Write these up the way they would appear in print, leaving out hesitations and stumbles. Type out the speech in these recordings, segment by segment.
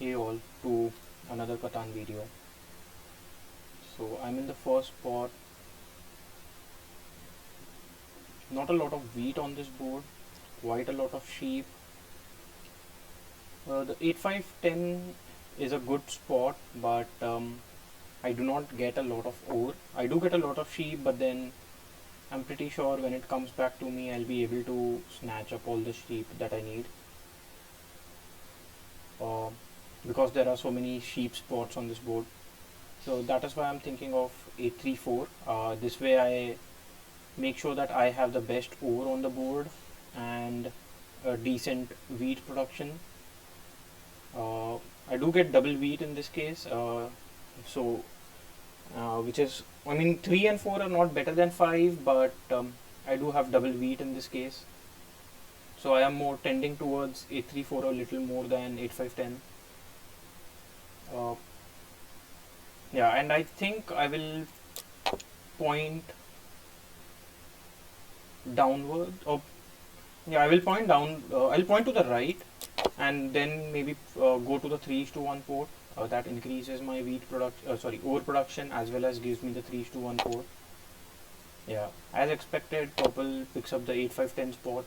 Hey all to another Catan video. So I'm in the first spot. Not a lot of wheat on this board, quite a lot of sheep. The 8510 is a good spot, but I do not get a lot of ore. I do get a lot of sheep, but then I'm pretty sure when it comes back to me, I'll be able to snatch up all the sheep that I need. Uh, because there are so many sheep spots on this board. So that is why I'm thinking of 834. This way I make sure that I have the best ore on the board and a decent wheat production. I do get double wheat in this case, which is, I mean, 3 and 4 are not better than 5, but I do have double wheat in this case. So I am more tending towards 834 a little more than 8510. Yeah, and I think I will point downward. Yeah, I will point down. I'll point to the right, and then maybe go to the 3:1 port. That increases my ore production as well as gives me the 3:1 port. Yeah, as expected, purple picks up the 8510 spot.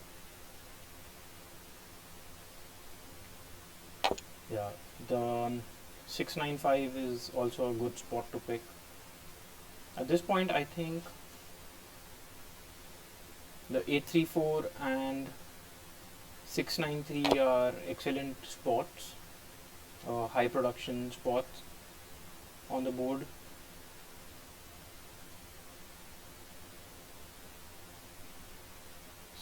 Yeah, the 695 is also a good spot to pick. At this point, I think the 834 and 693 are excellent spots, high production spots on the board.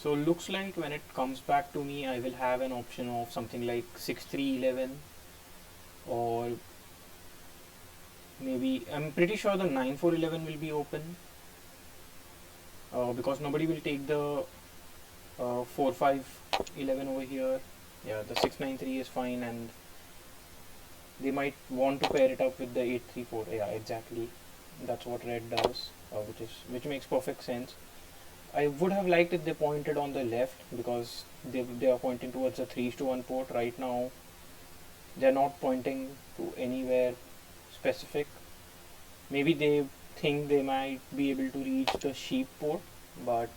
So looks like when it comes back to me, I will have an option of something like 6311, or maybe I'm pretty sure the 9411 will be open, because nobody will take the 4511 over here. Yeah, the 693 is fine, and they might want to pair it up with the 834. Yeah, exactly. That's what red does, which makes perfect sense. I would have liked if they pointed on the left, because they are pointing towards the 3:1 port right now. They're not pointing to anywhere specific. Maybe they think they might be able to reach the sheep port, but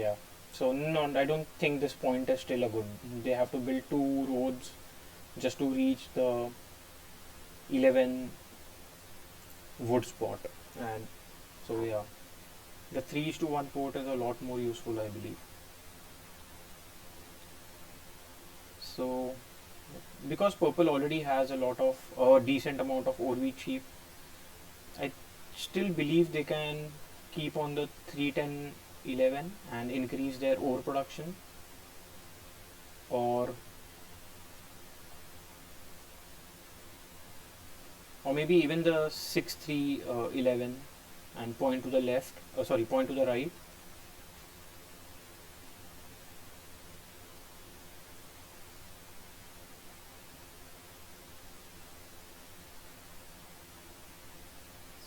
yeah. So no, I don't think this point is still a good. They have to build 2 roads just to reach the 11 wood spot, and so yeah, the 3:1 port is a lot more useful, I believe. So because purple already has a decent amount of ore wheat sheep, I still believe they can keep on the 3:10:11 and increase their ore production, or maybe even the 6:3:11 and point to the left, point to the right.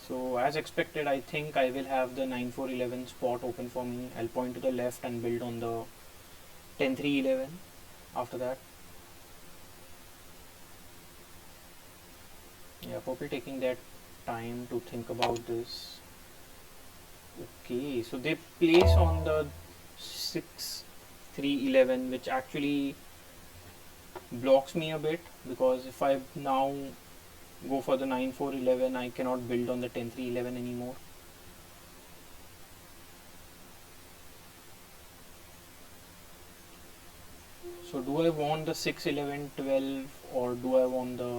So as expected, I think I will have the 9:4:11 spot open for me. I'll point to the left and build on the 10:3:11 after that. Yeah, purple taking their time to think about this. Okay, so they place on the 6:3:11, which actually blocks me a bit, because if I now go for the 9:4:11, I cannot build on the 10:3:11 anymore. So do I want the 6:11:12 or do I want the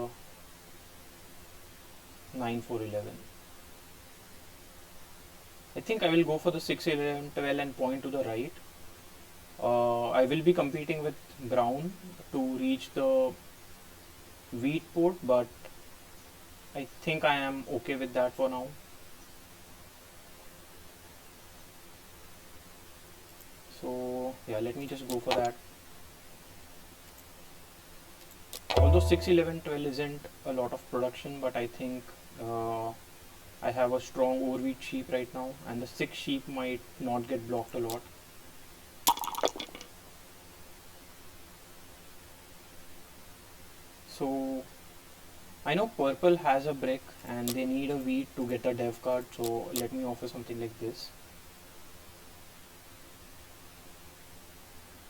9:4:11? I think I will go for the 6:11:12 and point to the right. I will be competing with brown to reach the wheat port, but I think I am okay with that for now. So yeah, let me just go for that. Although 6:11:12 isn't a lot of production, but I think I have a strong ore wheat sheep right now, and the 6 sheep might not get blocked a lot. So I know purple has a brick and they need a wheat to get a dev card, so let me offer something like this.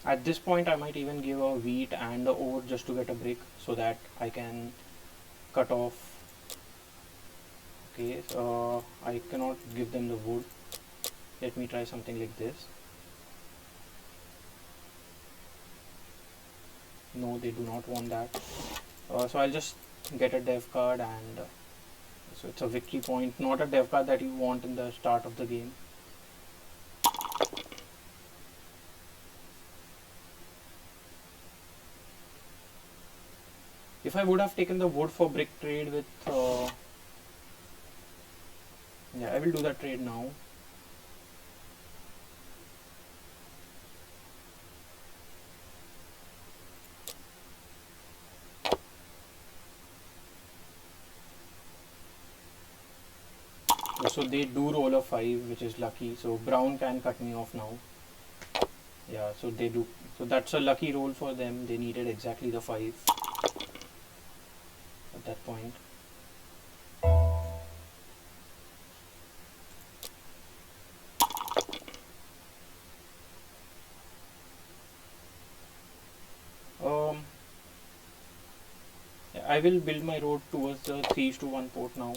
At this point I might even give a wheat and a ore just to get a brick so that I can cut off. Okay, I cannot give them the wood. Let me try something like this. No, they do not want that. So I'll just get a dev card, and so it's a victory point, not a dev card that you want in the start of the game. If I would have taken the wood for brick trade with yeah, I will do that trade now. So they do roll a 5, which is lucky, so brown can cut me off now. Yeah, so they do. So that's a lucky roll for them. They needed exactly the 5 at that point. Yeah, I will build my road towards the 3:1 port now.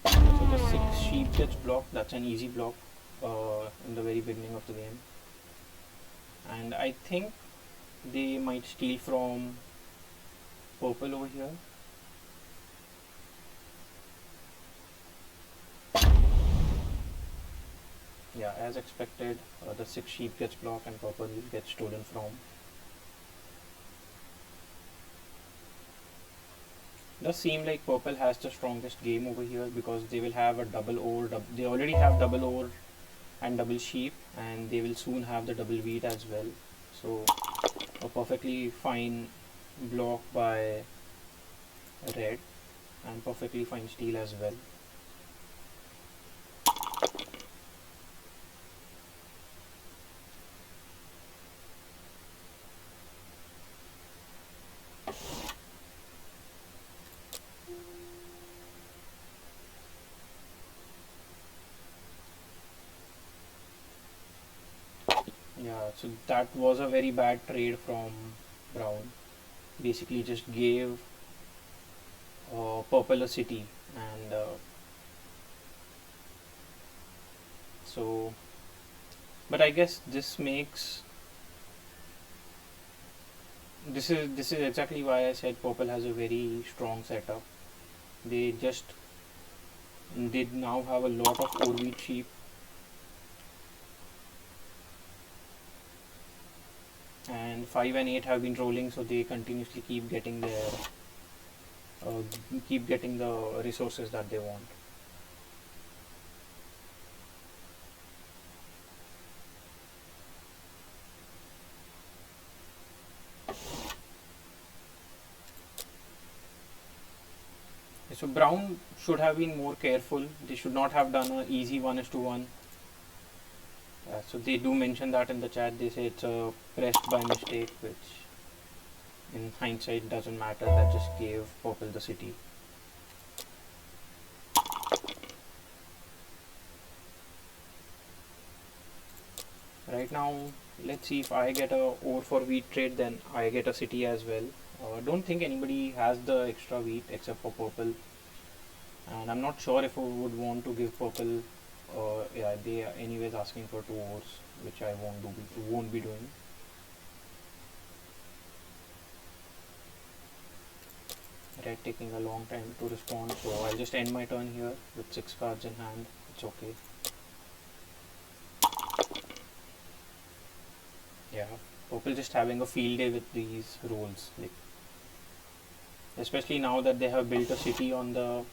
So the 6 sheep gets blocked. That's an easy block in the very beginning of the game. And I think they might steal from purple over here. Yeah, as expected, the 6 sheep gets blocked and purple gets stolen from. Does seem like purple has the strongest game over here because they will have a double ore. They already have double ore and double sheep, and they will soon have the double wheat as well. So a perfectly fine block by red, and perfectly fine steal as well. Yeah, so that was a very bad trade from brown. Basically just gave purple a city, and so but I guess this makes this is exactly why I said purple has a very strong setup. They just did now have a lot of ore wheat sheep, and 5 and 8 have been rolling, so they continuously keep getting their keep getting the resources that they want. So brown should have been more careful. They should not have done an easy 1:1. So they do mention that in the chat. They say it's a pressed by mistake, which in hindsight doesn't matter. That just gave purple the city. Right now, let's see if I get a ore for wheat trade, then I get a city as well. Don't think anybody has the extra wheat except for purple, and I'm not sure if I would want to give purple. Yeah, they are anyways asking for 2 ores, which I won't be doing. Red taking a long time to respond, so I'll just end my turn here with 6 cards in hand. It's okay. Yeah, purple just having a field day with these rolls, like especially now that they have built a city on the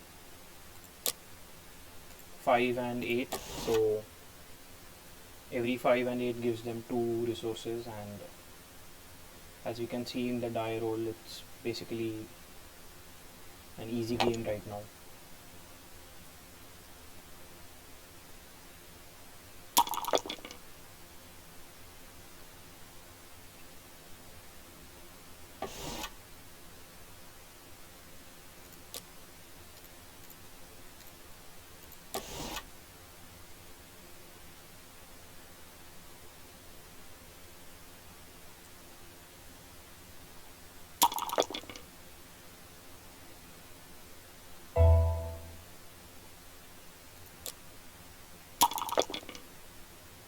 5 and 8. So every 5 and 8 gives them 2 resources, and as you can see in the die roll, it's basically an easy game right now.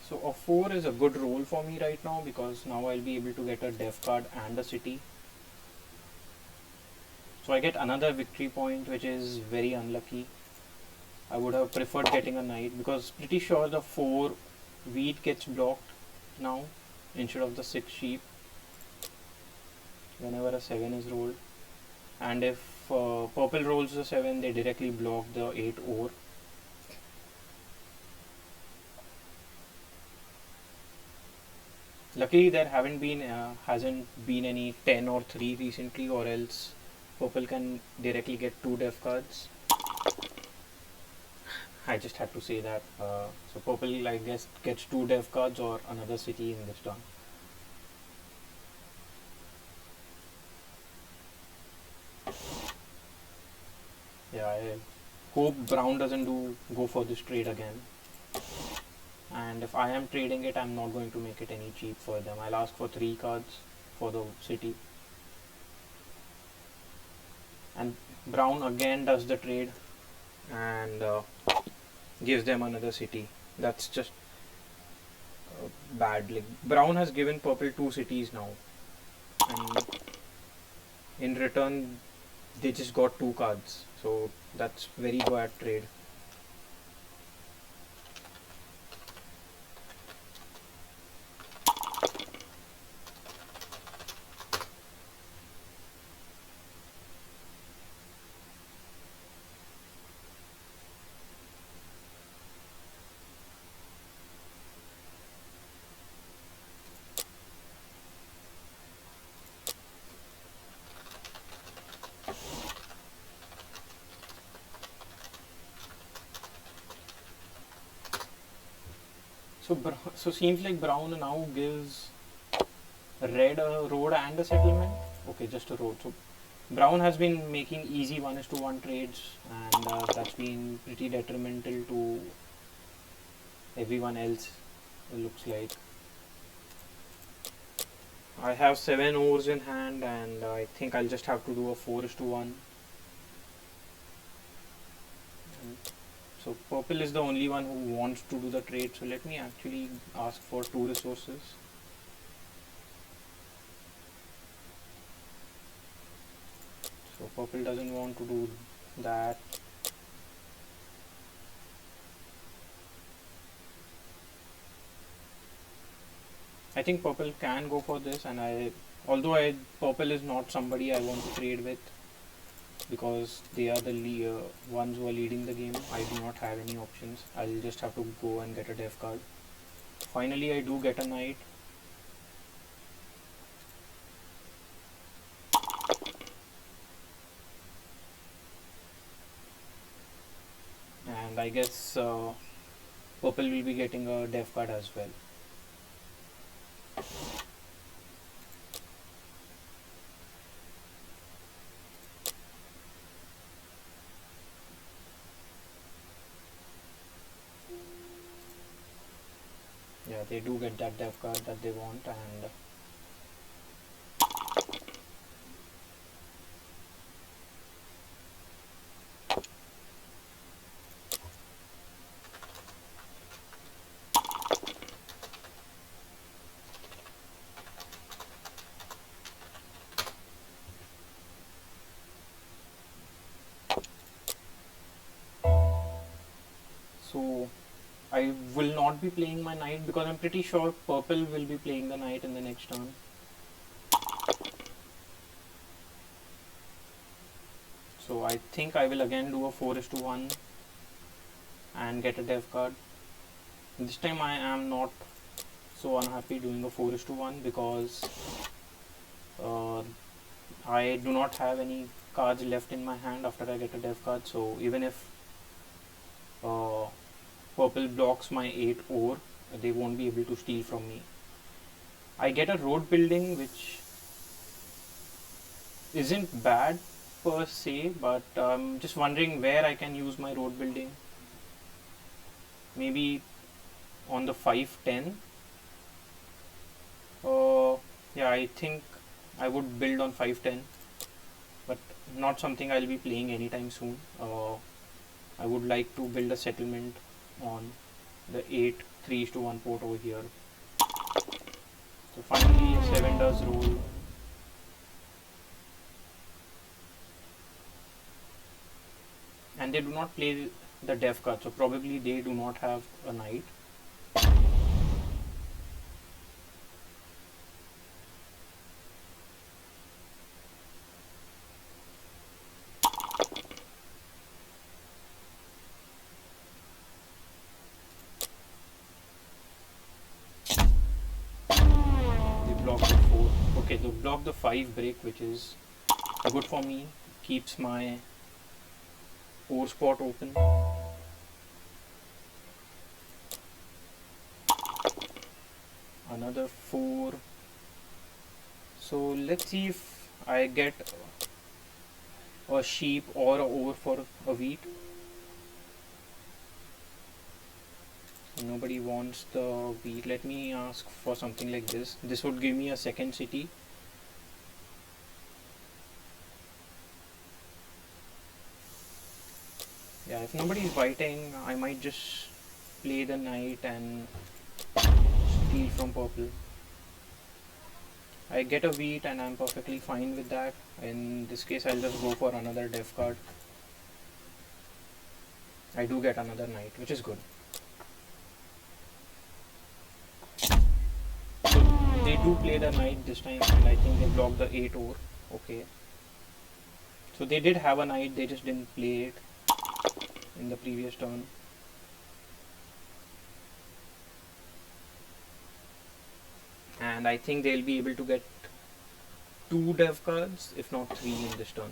So a 4 is a good roll for me right now, because now I'll be able to get a dev card and a city. So I get another victory point, which is very unlucky. I would have preferred getting a knight, because pretty sure the 4 wheat gets blocked now instead of the 6 sheep whenever a 7 is rolled. And if purple rolls the 7, they directly block the 8 ore. Luckily there hasn't been any 10 or 3 recently, or else purple can directly get 2 dev cards. I just had to say that. So purple, I guess, gets 2 dev cards or another city in this turn. Yeah, I hope brown doesn't go for this trade again. And if I am trading it, I'm not going to make it any cheap for them. I'll ask for 3 cards for the city. And brown again does the trade and gives them another city. That's just bad. Like, brown has given purple 2 cities now, and in return they just got 2 cards. So that's very bad trade. So seems like brown now gives red a road and a settlement. Okay, just a road. So brown has been making easy 1:1 trades, and that's been pretty detrimental to everyone else, it looks like. I have 7 ores in hand, and I think I'll just have to do a 4:1. So purple is the only one who wants to do the trade, so let me actually ask for 2 resources. So purple doesn't want to do that. I think purple can go for this, and although purple is not somebody I want to trade with, because they are the ones who are leading the game. I do not have any options. I'll just have to go and get a dev card. Finally I do get a knight. And I guess purple will be getting a dev card as well. Yeah, they do get that dev card that they want, and so I will not be playing my knight, because I'm pretty sure purple will be playing the knight in the next turn. So I think I will again do a 4:1 and get a dev card. This time I am not so unhappy doing a 4:1 because uh, I do not have any cards left in my hand after I get a dev card. So even if uh, purple blocks my 8 ore, they won't be able to steal from me. I get a road building, which isn't bad per se, but I'm just wondering where I can use my road building. Maybe on the 510. Yeah, I think I would build on 510, but not something I'll be playing anytime soon. I would like to build a settlement on the 8 3:1 port over here. So finally, a 7 does roll. And they do not play the dev card, so probably they do not have a knight. They block the 4. Okay, they block the 5 break, which is good for me. Keeps my 4 spot open. Another 4. So let's see if I get a sheep or a ore for a wheat. Nobody wants the wheat. Let me ask for something like this. This would give me a second city. Yeah, if nobody is biting, I might just play the knight and steal from purple. I get a wheat and I'm perfectly fine with that. In this case, I'll just go for another dev card. I do get another knight, which is good. So they do play the knight this time, and I think they block the 8 ore. Okay. So they did have a knight, they just didn't play it in the previous turn. And I think they'll be able to get 2 dev cards, if not 3 in this turn.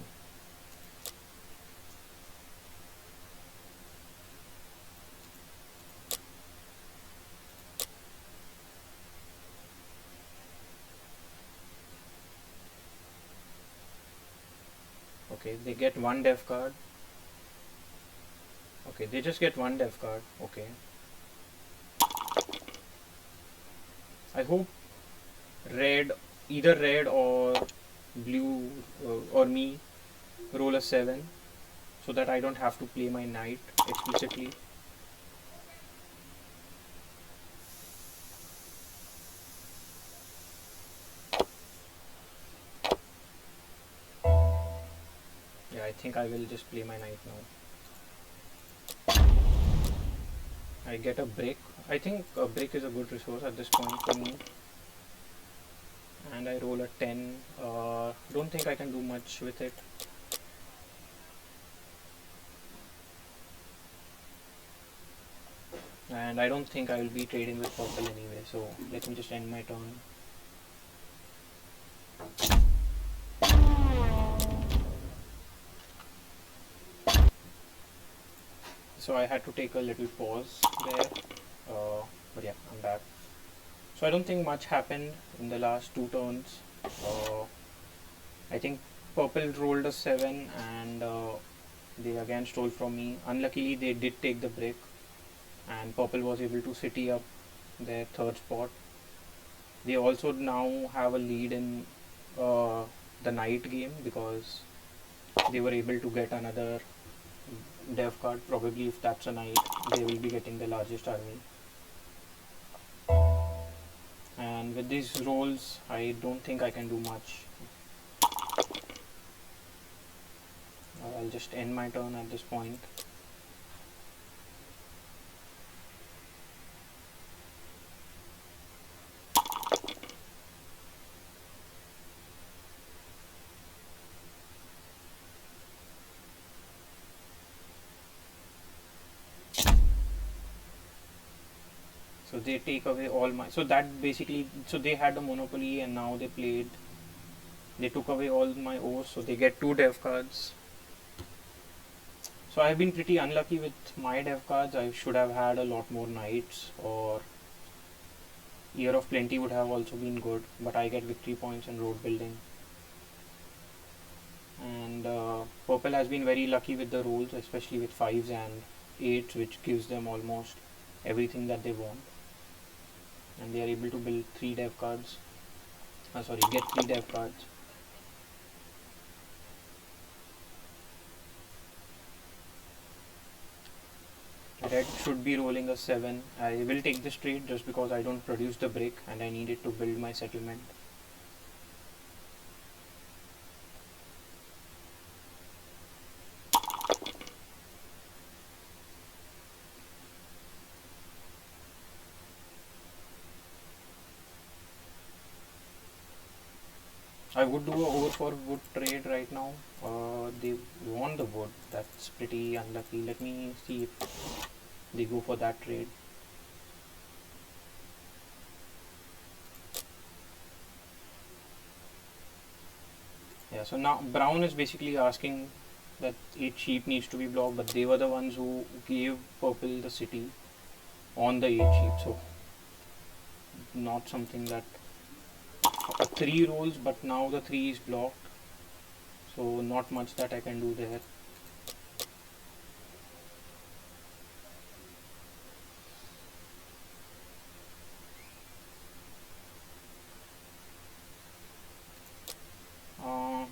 Okay, they get 1 dev card. Okay, they just get 1 dev card. Okay. I hope either red or blue or me roll a 7 so that I don't have to play my knight explicitly. Yeah, I think I will just play my knight now. I get a brick. I think a brick is a good resource at this point for me. And I roll a 10. Don't think I can do much with it. And I don't think I will be trading with purple anyway, so let me just end my turn. So I had to take a little pause there, but yeah, I'm back. So I don't think much happened in the last 2 turns. I think purple rolled a 7 and they again stole from me. Unluckily, they did take the brick, and purple was able to city up their 3rd spot. They also now have a lead in the night game because they were able to get another dev card. Probably if that's a knight, they will be getting the largest army. And with these rolls, I don't think I can do much. I'll just end my turn at this point. So they take away all my, so that basically, so they had a monopoly and now they took away all my O's, so they get 2 dev cards. So I've been pretty unlucky with my dev cards. I should have had a lot more knights, or Year of Plenty would have also been good, but I get victory points and road building. And purple has been very lucky with the rolls, especially with 5s and 8s, which gives them almost everything that they want. And they are able to build 3 dev cards. Get 3 dev cards. Red should be rolling a 7. I will take this trade just because I don't produce the brick and I need it to build my settlement. I would do a over for wood trade right now. They want the wood. That's pretty unlucky. Let me see if they go for that trade. Yeah, so now brown is basically asking that 8 sheep needs to be blocked, but they were the ones who gave purple the city on the 8 sheep, so not something that 3 rolls, but now the 3 is blocked, so not much that I can do there.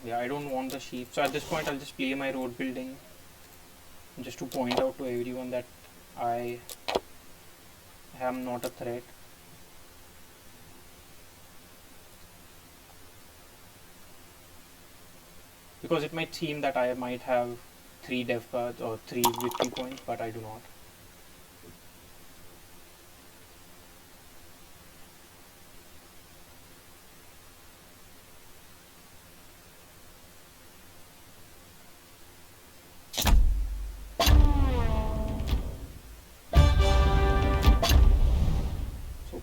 Yeah, I don't want the sheep, so at this point I'll just play my road building just to point out to everyone that I am not a threat. Because it might seem that I might have 3 dev cards or 3 victory points, but I do not.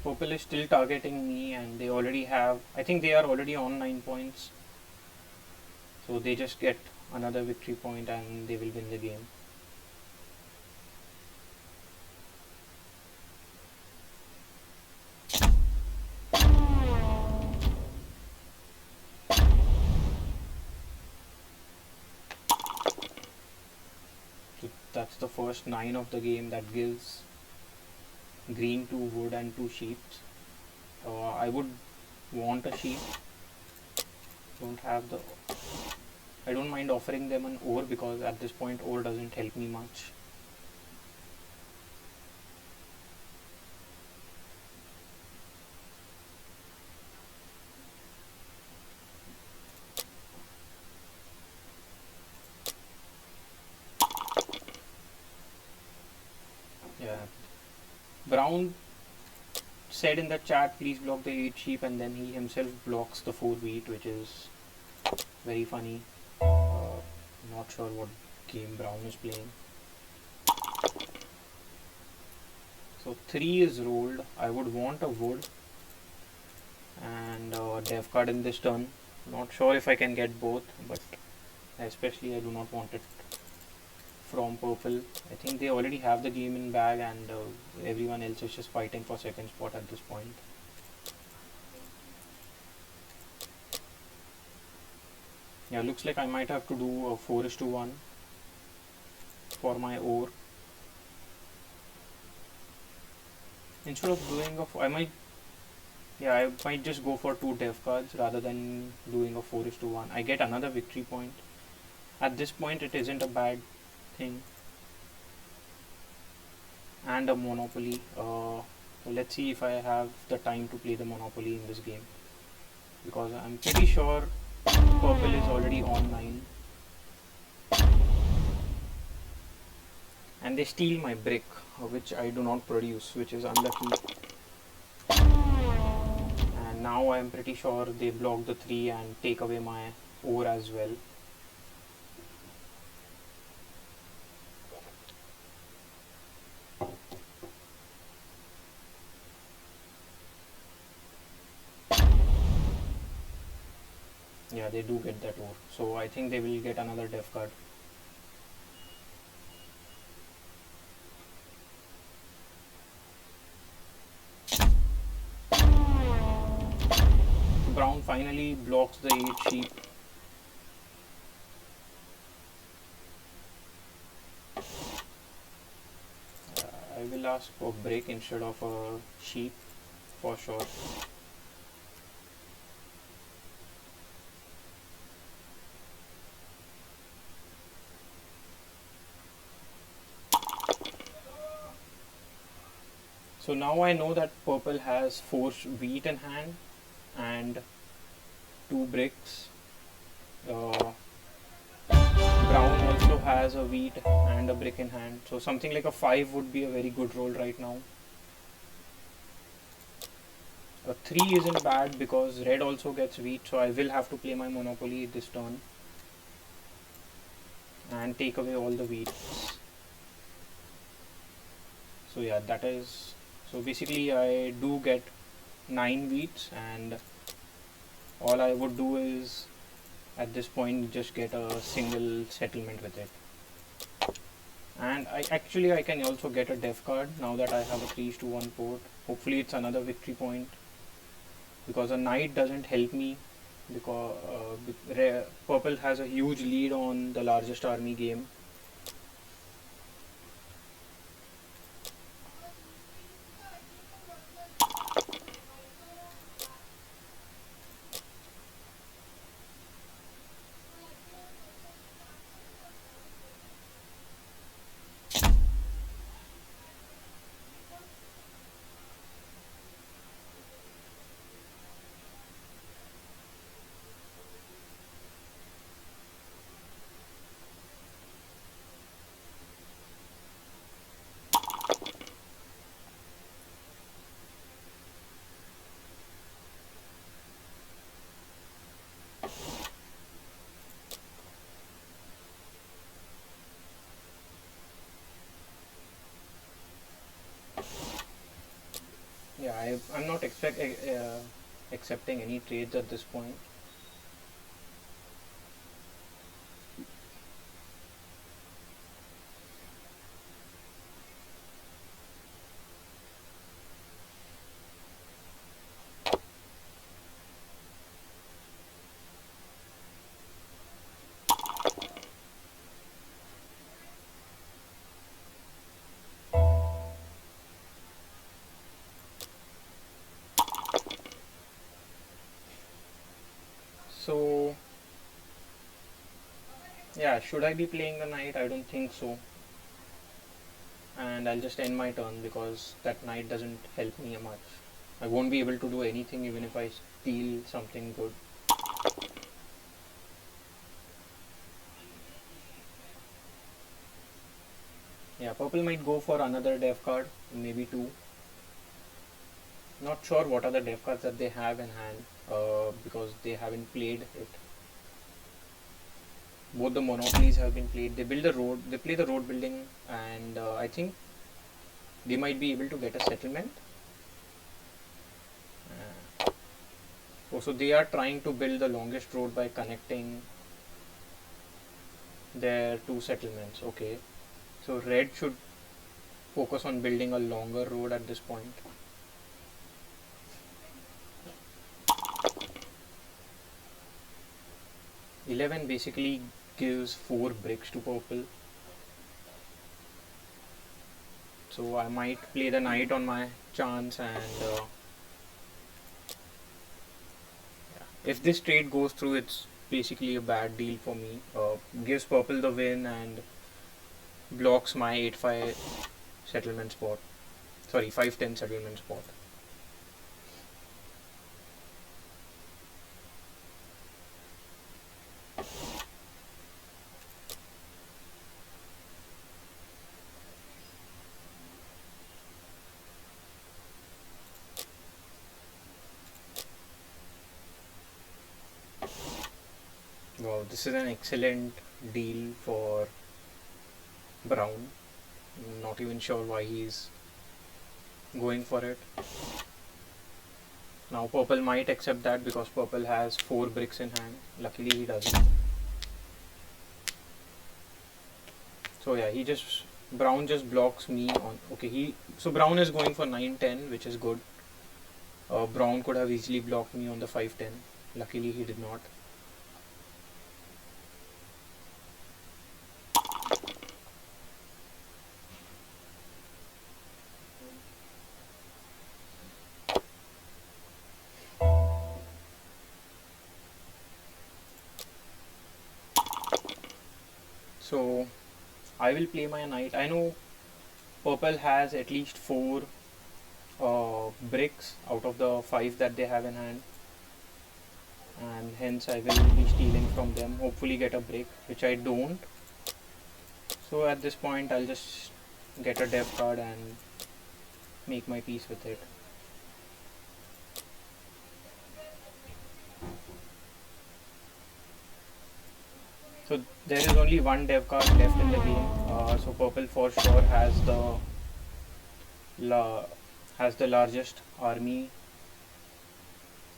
Purple is still targeting me and they already have, I think they are already on 9 points. So they just get another victory point and they will win the game. So that's the first 9 of the game that gives green 2 wood and 2 sheep. I would want a sheep. I don't mind offering them an ore because at this point ore doesn't help me much. Yeah. Brown said in the chat, please block the 8 sheep, and then he himself blocks the 4 wheat, which is very funny. Not sure what game Brown is playing. So 3 is rolled. I would want a wood and a dev card in this turn. Not sure if I can get both, but especially I do not want it from purple. I think they already have the game in bag and everyone else is just fighting for second spot at this point. Yeah, looks like I might have to do a 4:1 for my ore. Instead of doing I might just go for 2 dev cards rather than doing a 4:1. I get another victory point. At this point it isn't a bad thing. And a monopoly. So let's see if I have the time to play the monopoly in this game, because I'm pretty sure purple is already on 9 and they steal my brick, which I do not produce, which is unlucky. And now I'm pretty sure they block the 3 and take away my ore as well. Yeah, they do get that ore. So I think they will get another def card. Brown finally blocks the 8 sheep. I will ask for break instead of a sheep for sure. So now I know that purple has 4 wheat in hand and 2 bricks. Brown also has a wheat and a brick in hand. So something like a 5 would be a very good roll right now. A 3 isn't bad because red also gets wheat, so I will have to play my monopoly this turn and take away all the wheats. So yeah, that is, so basically I do get 9 wheats, and all I would do is at this point just get a single settlement with it. And I can also get a def card now that I have a 3:1 port. Hopefully it's another victory point, because a knight doesn't help me, because purple has a huge lead on the largest army game. Yeah, I'm not accepting any trades at this point. So yeah, should I be playing the knight? I don't think so. And I'll just end my turn because that knight doesn't help me much. I won't be able to do anything even if I steal something good. Yeah, purple might go for another def card, maybe 2. Not sure what are the def cards that they have in hand, because they haven't played it. Both the monopolies have been played. They build the road, they play the road building, and I think they might be able to get a settlement. So they are trying to build the longest road by connecting their 2 settlements. Okay, so red should focus on building a longer road at this point. (11) basically gives 4 bricks to purple. So I might play the knight on my chance, and if this trade goes through, it's basically a bad deal for me. Gives purple the win and blocks my 8-5 settlement spot. Sorry, 5-10 settlement spot. Wow, this is an excellent deal for Brown. Not even sure why he's going for it. Now purple might accept that because purple has 4 bricks in hand. Luckily he doesn't. So yeah, brown just blocks me on. Okay, so brown is going for 9-10, which is good. Brown could have easily blocked me on the 5-10. Luckily he did not. So I will play my knight. I know purple has at least 4 bricks out of the 5 that they have in hand, and hence I will be stealing from them, hopefully get a brick, which I don't. So at this point I'll just get a dev card and make my peace with it. So there is only one dev card left in the game. So purple for sure has the largest army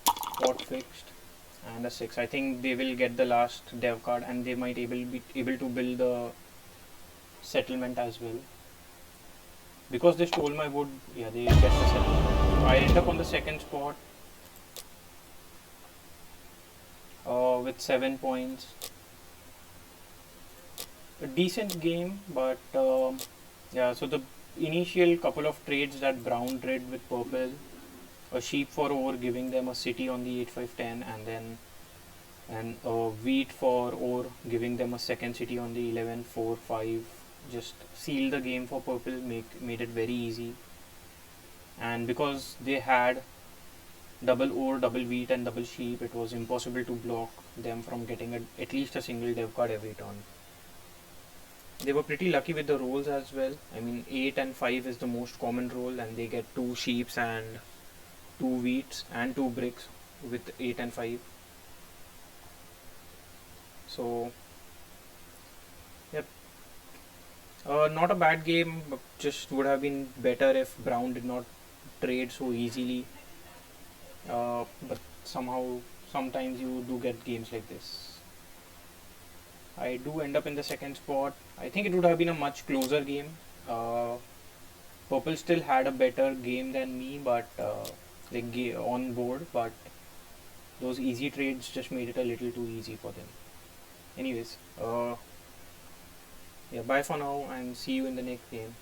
spot fixed and a 6. I think they will get the last dev card and they might be able to build the settlement as well. Because they stole my wood, yeah, they get the settlement. So I end up on the second spot with 7 points. A decent game, but yeah, so the initial couple of trades that brown did with purple, a sheep for ore giving them a city on the 8-5-10, and then a wheat for ore giving them a second city on the 11-4-5, just sealed the game for purple, made it very easy. And because they had double ore, double wheat and double sheep, it was impossible to block them from getting at least a single dev card every turn. They were pretty lucky with the rolls as well. I mean 8 and 5 is the most common roll, and they get 2 sheeps and 2 wheats and 2 bricks with 8 and 5. So yep, not a bad game, but just would have been better if brown did not trade so easily. But sometimes you do get games like this. I do end up in the second spot. I think it would have been a much closer game. Purple still had a better game than me, but on board, but those easy trades just made it a little too easy for them. Anyways, yeah, bye for now and see you in the next game.